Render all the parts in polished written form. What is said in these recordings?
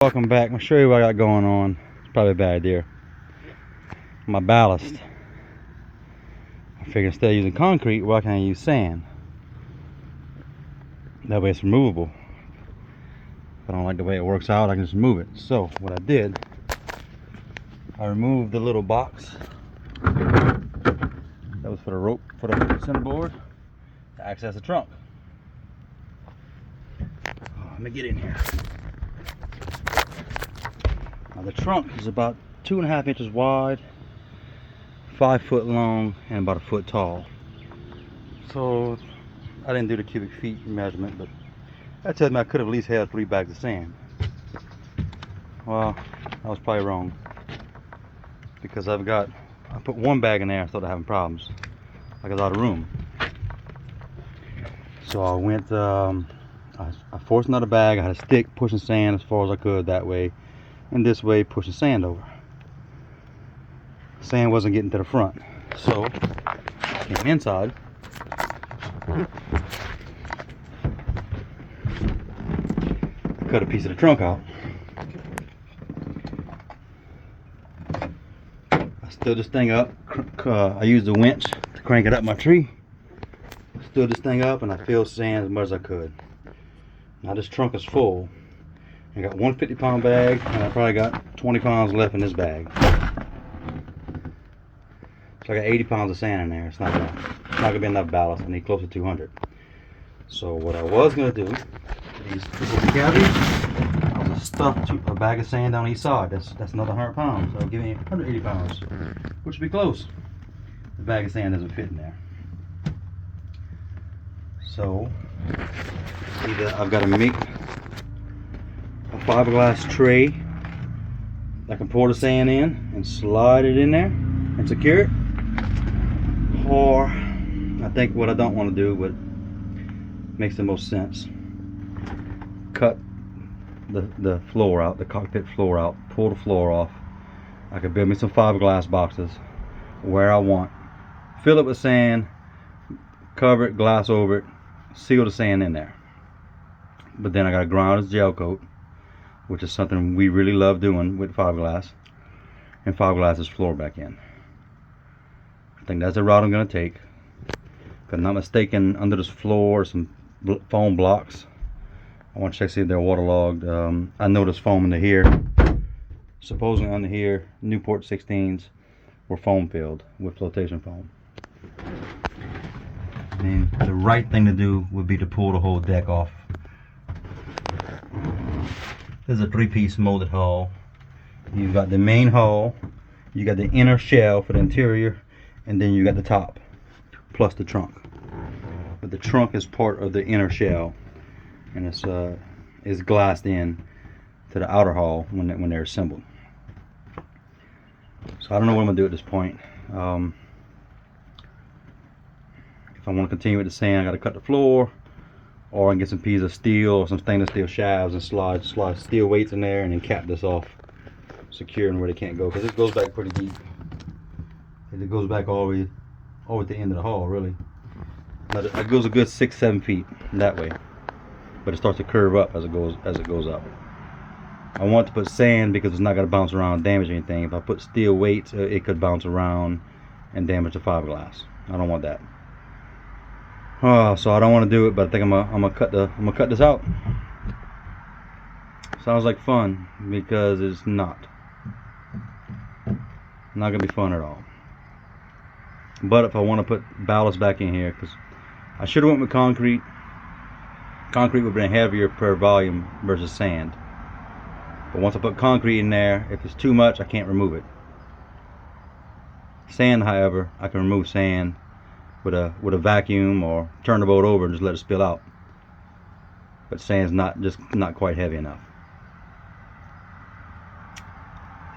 Welcome back. I'm gonna show you what I got going on. It's probably a bad idea. My ballast. I figured instead of using concrete, why can't I use sand? That way it's removable. If I don't like the way it works out, I can just remove it. So what I did, I removed the little box that was for the rope for the center board to access the trunk. Let me get in here. Now the trunk is about 2.5 inches wide, 5 foot long, and about 1 foot tall. So I didn't do the cubic feet measurement, but that tells me I could have at least had 3 bags of sand. Well, I was probably wrong, because I put 1 bag in there and started having problems. I got out of room. So I went, I forced another bag. I had a stick pushing sand as far as I could that way, and this way pushing sand over. Sand wasn't getting to the front, so I came inside. Cut a piece of the trunk out. I stood this thing up. I used a winch to crank it up my tree. Stood this thing up and I filled sand as much as I could. Now this trunk is full. I got 1 50-pound bag, and I probably got 20 pounds left in this bag. So I got 80 pounds of sand in there. It's not gonna be enough ballast. I need close to 200. So what I was gonna do, these cavities, I was gonna stuff a bag of sand down each side. That's another 100 pounds. So give me 180 pounds, which would be close. The bag of sand doesn't fit in there. So either I've got to make a fiberglass tray that I can pour the sand in and slide it in there and secure it, or I think what I don't want to do, but makes the most sense, cut the floor out, the cockpit floor out, pull the floor off. I could build me some fiberglass boxes where I want, fill it with sand, cover it, glass over it, seal the sand in there. But then I got to ground this gel coat, which is something we really love doing with fiberglass, and fiberglass this floor back in. I think that's the route I'm going to take. If I'm not mistaken, under this floor some foam blocks. I want to check see if they're waterlogged. I noticed foam under here. Supposedly under here, Newport 16s were foam filled with flotation foam. And the right thing to do would be to pull the whole deck off. This is a 3-piece molded hull. You've got the main hull, you got the inner shell for the interior, and then you got the top, plus the trunk. But the trunk is part of the inner shell, and it's glassed in to the outer hull when they're assembled. So I don't know what I'm gonna do at this point. If I want to continue with the sand, I got to cut the floor, or I can get some pieces of steel or some stainless steel shafts and slide steel weights in there and then cap this off, securing where they can't go, because it goes back pretty deep. And it goes back all the way over the end of the hull, really. But it goes a good 6-7 feet that way, but it starts to curve up as it goes up. I want to put sand because it's not going to bounce around and damage anything. If I put steel weights, it could bounce around and damage the fiberglass. I don't want that. So I don't want to do it, but I think I'm gonna cut this out. Sounds like fun, because it's not gonna be fun at all. But if I want to put ballast back in here, because I should have went with concrete. Concrete would have been heavier per volume versus sand. But once I put concrete in there, if it's too much, I can't remove it. Sand, however, I can remove sand with a vacuum, or turn the boat over and just let it spill out. But sand's not quite heavy enough.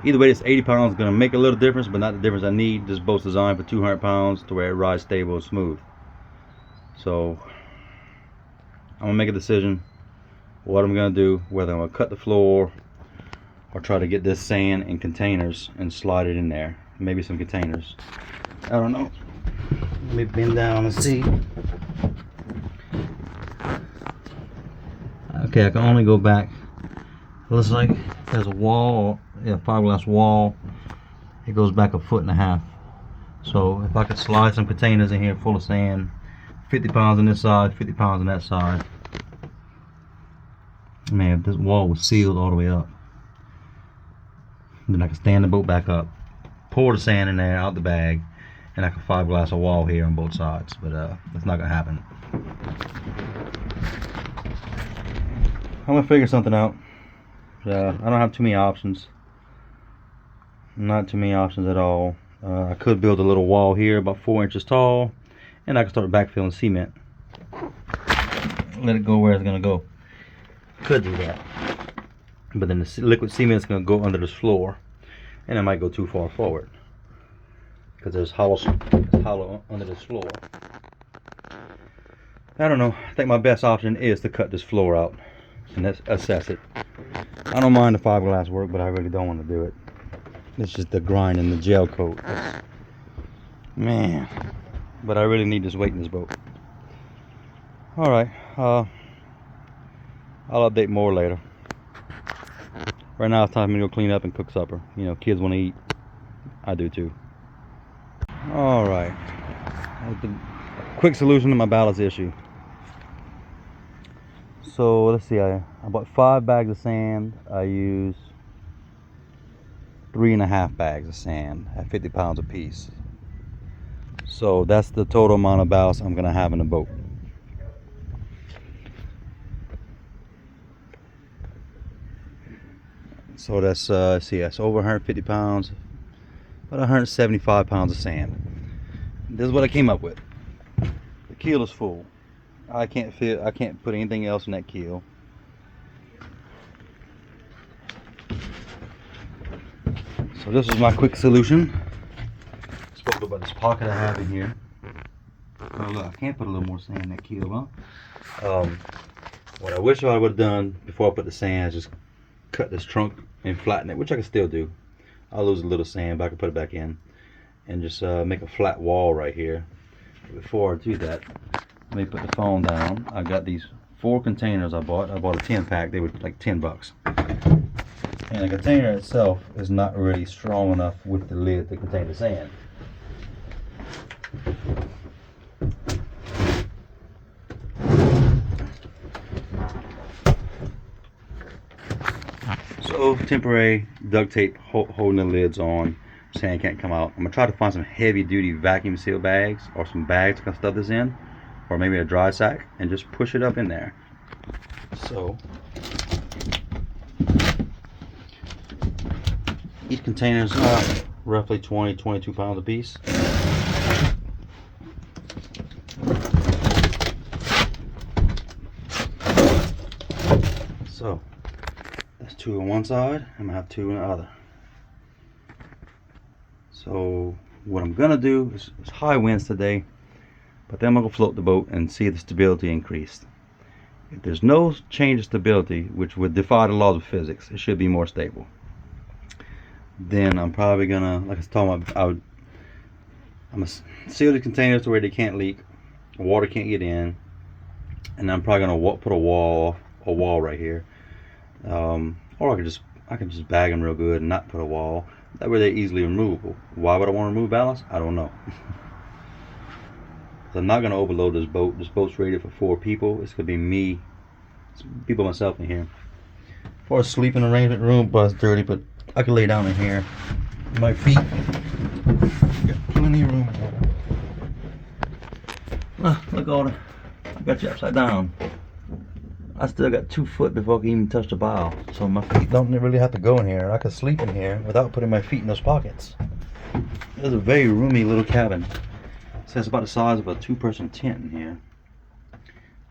Either way, this 80 pounds is going to make a little difference, but not the difference I need. This boat's designed for 200 pounds to where it rides stable and smooth. So I'm gonna make a decision what I'm gonna do, whether I'm gonna cut the floor or try to get this sand in containers and slide it in there. Maybe some containers, I don't know. Let me bend down and see. Okay, I can only go back Looks like there's a wall, yeah, fiberglass wall. It goes back 1.5 feet. So if I could slide some containers in here full of sand, 50 pounds on this side, 50 pounds on that side. Man, if this wall was sealed all the way up, then I could stand the boat back up, pour the sand in there out the bag, and I could fiberglass a wall here on both sides. But that's not gonna happen. I'm gonna figure something out. I don't have too many options. Not too many options at all. I could build a little wall here about 4 inches tall, and I could start backfilling cement. Let it go where it's gonna go. Could do that. But then the liquid cement is gonna go under this floor, and it might go too far forward because there's hollow under this floor. I don't know. I think my best option is to cut this floor out and assess it. I don't mind the fiberglass work, but I really don't want to do it. It's just the grind and the gel coat. Man, but I really need this weight in this boat. Alright, I'll update more later. Right now it's time for me to go clean up and cook supper. You know, kids want to eat. I do too. Alright, quick solution to my ballast issue. So let's see, I bought 5 bags of sand. I use 3.5 bags of sand at 50 pounds a piece. So that's the total amount of ballast I'm gonna have in the boat. So that's that's over 150 pounds, about 175 pounds of sand. This is what I came up with. The keel is full. I can't put anything else in that keel. So this is my quick solution. Spoke about this pocket I have in here. Oh look, I can't put a little more sand in that keel, huh? What I wish I would have done before I put the sand is just cut this trunk and flatten it, which I can still do. I'll lose a little sand, but I can put it back in and just make a flat wall right here. But before I do that, let me put the phone down. I got these 4 containers I bought. I bought a 10-pack. They were like 10 bucks. And the container itself is not really strong enough with the lid to contain the sand. So temporary duct tape holding the lids on. Sand can't come out. I'm gonna try to find some heavy duty vacuum seal bags or some bags I can stuff this in, or maybe a dry sack, and just push it up in there. So each container is roughly 22 pounds a piece. So that's 2 on one side. I'm gonna have 2 on the other. So what I'm gonna do is high winds today, but then I'm gonna float the boat and see if the stability increased. If there's no change in stability, which would defy the laws of physics, it should be more stable. Then I'm probably gonna, like I was talking about, I'm gonna seal the containers to where they can't leak, water can't get in, and I'm probably gonna put a wall right here, or I can just bag them real good and not put a wall. That way they're easily removable. Why would I want to remove ballast? I don't know. I'm not gonna overload this boat. This boat's rated for 4 people. It's gonna be me, people, myself in here. For a sleeping arrangement room, but it's dirty, but I can lay down in here. My feet got plenty of room. Look all the, I got you upside down. I still got 2 foot before I can even touch the bow, so my feet don't really have to go in here. I can sleep in here without putting my feet in those pockets. It's a very roomy little cabin. So it's about the size of a 2-person tent in here.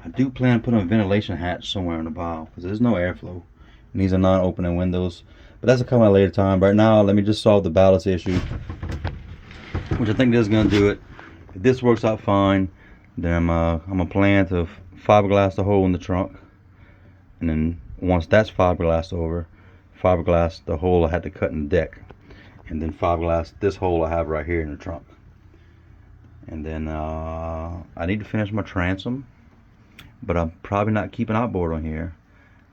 I do plan on putting a ventilation hatch somewhere in the bow because there's no airflow. And these are non-opening windows, but that's a come at a later time. Right now, let me just solve the ballast issue, which I think this is gonna do it. If this works out fine, then I'm gonna plan to fiberglass the hole in the trunk, and then once that's fiberglassed over, fiberglass the hole I had to cut in the deck, and then fiberglass this hole I have right here in the trunk. And then I need to finish my transom, but I'm probably not keeping outboard on here.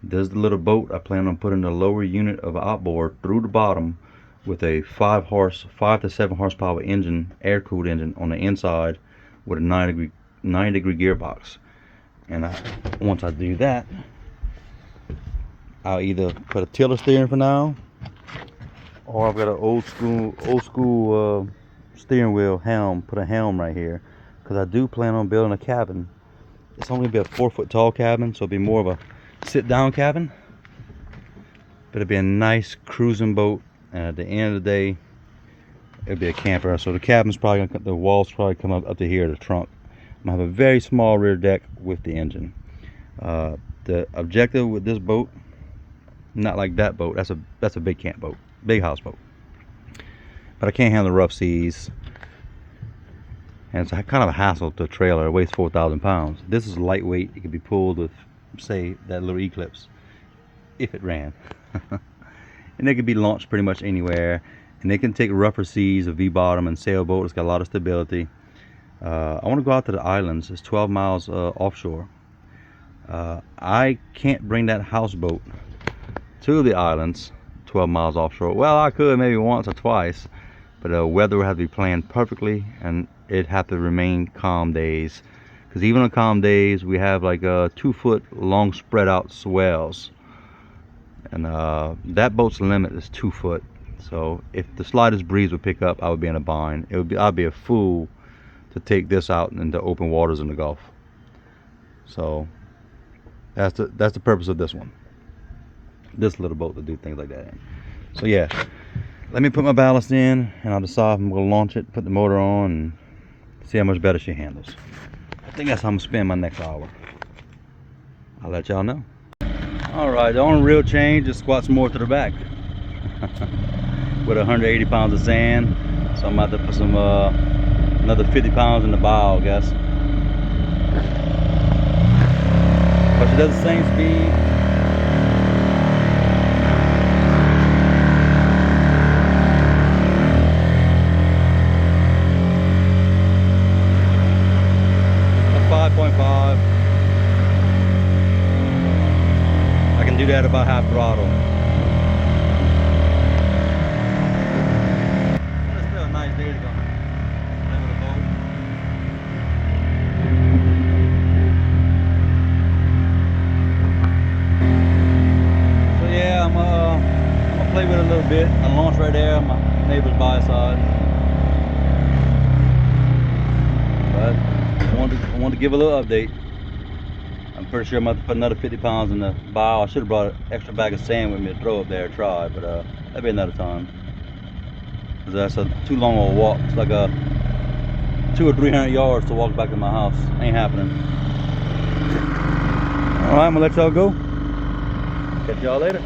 This is the little boat I plan on putting the lower unit of outboard through the bottom with a 5 to 7 horsepower engine, air-cooled engine on the inside with a 90 degree gearbox. And once I do that, I'll either put a tiller steering for now, or I've got an old school steering wheel helm. Put a helm right here, because I do plan on building a cabin. It's only gonna be a 4-foot tall cabin, so it'll be more of a sit-down cabin. But it'll be a nice cruising boat, and at the end of the day, it'll be a camper. So the cabin's probably gonna, the walls probably come up to here, the trunk. I'm gonna have a very small rear deck with the engine. The objective with this boat, not like that boat. That's a big camp boat, big houseboat. But I can't handle the rough seas, and it's kind of a hassle to a trailer. It weighs 4,000 pounds. This is lightweight. It can be pulled with, say, that little Eclipse, if it ran. And it can be launched pretty much anywhere. And it can take rougher seas, a V-bottom and sailboat. It's got a lot of stability. I want to go out to the islands. It's 12 miles offshore. I can't bring that houseboat to the islands 12 miles offshore. Well, I could maybe once or twice, but the weather would have to be planned perfectly, and it'd have to remain calm days. Because even on calm days, we have like 2-foot long spread out swells, and that boat's limit is 2 foot. So if the slightest breeze would pick up, I would be in a bind. I'd be a fool to take this out into open waters in the Gulf. So that's the purpose of this one. This little boat to do things like that in. So yeah, let me put my ballast in, and I'll decide if I'm going to launch it, put the motor on, and see how much better she handles. I think that's how I'm going to spend my next hour. I'll let y'all know. Alright, the only real change is squat some more to the back. With 180 pounds of sand, so I'm about to put some another 50 pounds in the bow, I guess. But she does the same speed. I can do that about half throttle. But it's still a nice day to go play with a boat. So yeah, I'm gonna play with it a little bit. I launched right there. My neighbor's by side. But I wanted to give a little update. I'm pretty sure I'm about to put another 50 pounds in the bow. I should have brought an extra bag of sand with me to throw up there and try, but that'd be another time. Cause that's too long of a walk. It's like 200 or 300 yards to walk back to my house. Ain't happening. All right, I'm gonna let y'all go. Catch y'all later.